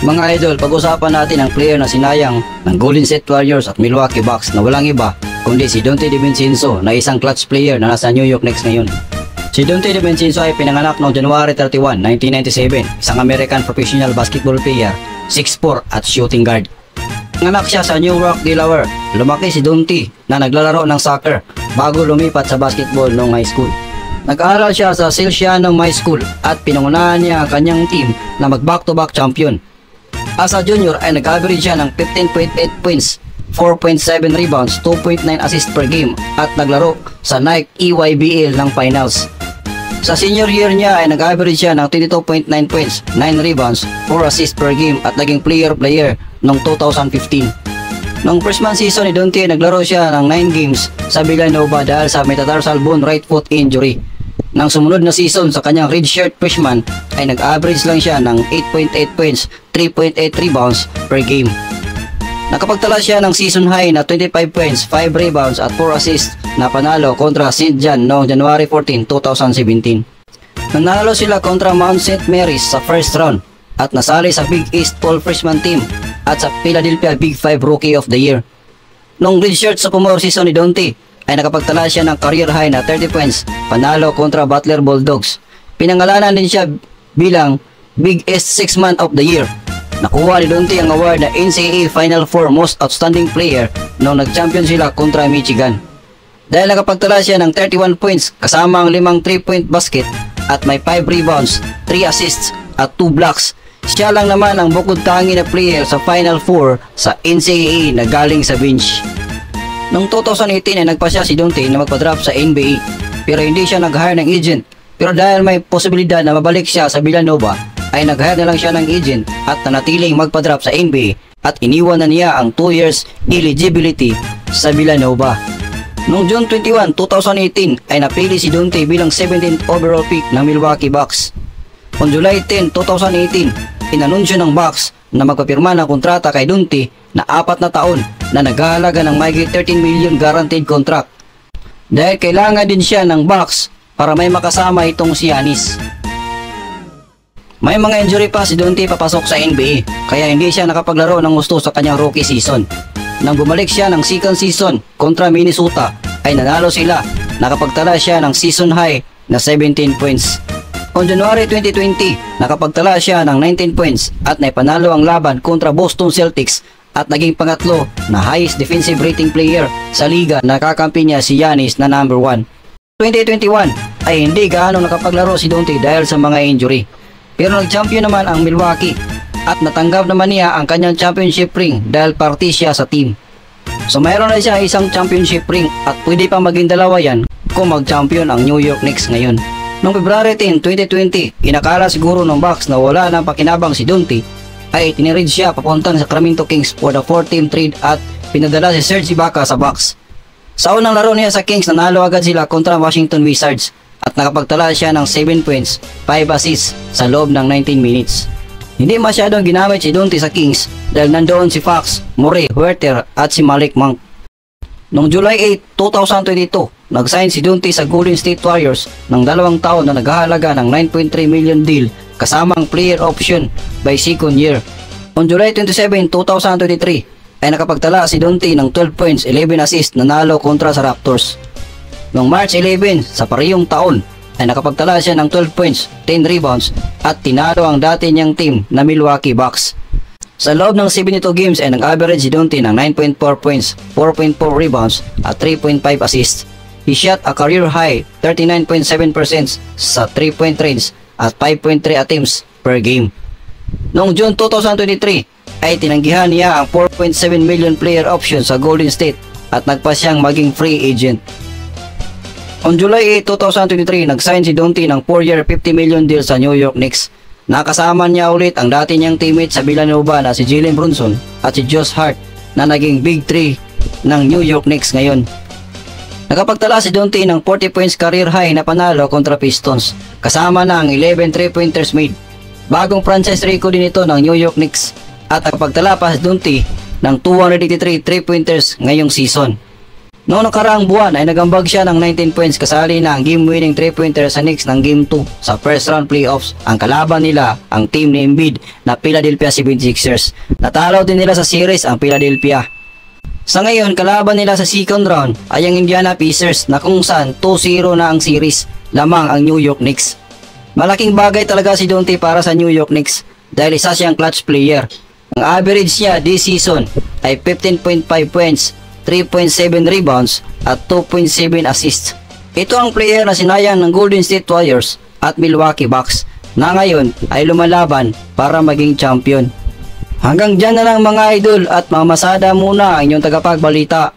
Mga idol, pag-usapan natin ang player na sinayang ng Golden State Warriors at Milwaukee Bucks na walang iba kundi si Donte DiVincenzo na isang clutch player na nasa New York Knicks ngayon. Si Donte DiVincenzo ay pinanganak noong January 31, 1997, isang American professional basketball player, 6'4" at shooting guard. Nanganak siya sa Newark, Delaware. Lumaki si Donte na naglalaro ng soccer bago lumipat sa basketball noong high school. Nag-aaral siya sa Salesianum High School at pinangunahan niya ang kanyang team na mag-back-to-back champion. As a junior ay nag-average siya ng 15.8 points, 4.7 rebounds, 2.9 assists per game at naglaro sa Nike EYBL ng finals. Sa senior year niya ay nag-average siya ng 22.9 points, 9 rebounds, 4 assists per game at naging player noong 2015. Noong freshman season ni Donte ay naglaro siya ng 9 games sa Villanova dahil sa metatarsal bone right foot injury. Nang sumunod na season sa kanyang redshirt freshman ay nag-average lang siya ng 8.8 points, 3.8 rebounds per game. Nakapagtala siya ng season high na 25 points, 5 rebounds at 4 assists na panalo kontra St. John noong January 14, 2017. Nanalo sila kontra Mount St. Mary's sa first round at nasali sa Big East All Freshman Team at sa Philadelphia Big 5 Rookie of the Year. Noong redshirt sophomore season ni Donte ay nakapagtala siya ng career high na 30 points, panalo kontra Butler Bulldogs. Pinangalanan din siya bilang Big East 6 Man of the Year. Nakuha ni Donte ang award na NCAA Final Four Most Outstanding Player noong nag-champion sila kontra Michigan. Dahil nakapagtala siya ng 31 points kasama ang 5 3-point basket at may 5 rebounds, 3 assists at 2 blocks, siya lang naman ang bukod tangi na player sa Final Four sa NCAA na galing sa bench. Noong 2018 ay nagpasya si Donte na magpa-draft sa NBA pero hindi siya nag-hire ng agent. Pero dahil may posibilidad na mabalik siya sa Villanova ay nag-hire na lang siya ng agent at nanatiling magpa-draft sa NBA at iniwan na niya ang 2 years eligibility sa Villanova. Noong June 21, 2018 ay napili si Donte bilang 17th overall pick ng Milwaukee Bucks. On July 10, 2018, inanunsyo ng Bucks na magpapirma ng kontrata kay Donte na 4 na taon na naghahalaga ng mahigit 13 million guaranteed contract. Dahil kailangan din siya ng Bucks para may makasama itong si Giannis. May mga injury pa si Donte papasok sa NBA kaya hindi siya nakapaglaro ng gusto sa kanyang rookie season. Nang bumalik siya ng second season kontra Minnesota ay nanalo sila, nakapagtala siya ng season high na 17 points. On January 2020, nakapagtala siya ng 19 points at naipanalo ang laban kontra Boston Celtics at naging pangatlo na highest defensive rating player sa liga na kakampi niya si Giannis na number 1. 2021 ay hindi gaano nakapaglaro si Donte dahil sa mga injury. Pero nag-champion naman ang Milwaukee at natanggap naman niya ang kanyang championship ring dahil party siya sa team. So mayroon na siya isang championship ring at pwede pa maging dalawa yan kung mag-champion ang New York Knicks ngayon. Noong February 10, 2020, inakala siguro ng Bucks na wala nang pakinabang si Donte ay tinirade siya papuntang sa Sacramento Kings for the 4-team trade at pinadala si Serge Ibaka sa Bucks. Sa unang laro niya sa Kings, nanalo agad sila kontra Washington Wizards at nakapagtala siya ng 7 points, 5 assists sa loob ng 19 minutes. Hindi masyadong ginamit si Donte sa Kings dahil nandoon si Fox, Murray, Huerter at si Malik Monk. Noong July 8, 2022, nag-sign si Donte sa Golden State Warriors ng 2 taon na naghahalaga ng 9.3 million deal kasamang player option by second year. On July 27, 2023 ay nakapagtala si Donte ng 12 points, 11 assists na nalo kontra sa Raptors. Noong March 11, sa parehong taon, ay nakapagtala siya ng 12 points, 10 rebounds at tinalo ang dati niyang team na Milwaukee Bucks. Sa loob ng 72 games ay nag-average si Donte ng 9.4 points, 4.4 rebounds at 3.5 assists. He shot a career high 39.7% sa 3-point range at 5.3 attempts per game. Noong June 2023 ay tinanggihan niya ang 4.7 million player option sa Golden State at nagpa siyang maging free agent. On July 8, 2023, nag-sign si Donte ng 4-year $50 million deal sa New York Knicks. Nakasama niya ulit ang dati niyang teammate sa Villanova na si Jalen Brunson at si Josh Hart na naging Big 3 ng New York Knicks ngayon. Nakapagtala si Donte ng 40 points career high na panalo kontra Pistons, kasama na ang 11 3-pointers made. Bagong franchise record din ito ng New York Knicks at nakapagtala pa si Donte ng 283 3-pointers ngayong season. Noong nakaraang buwan ay nagambag siya ng 19 points kasali na ang game-winning 3-pointer sa Knicks ng Game 2 sa first round playoffs. Ang kalaban nila, ang team ni Embiid na Philadelphia 76ers. Natalo din nila sa series ang Philadelphia. Sa ngayon, kalaban nila sa second round ay ang Indiana Pacers na kung saan 2-0 na ang series, lamang ang New York Knicks. Malaking bagay talaga si Donte para sa New York Knicks dahil isa siyang clutch player. Ang average niya this season ay 15.5 points, 3.7 rebounds at 2.7 assists. Ito ang player na sinayang ng Golden State Warriors at Milwaukee Bucks na ngayon ay lumalaban para maging champion. Hanggang dyan na lang mga idol at mamasada muna ang inyong tagapagbalita.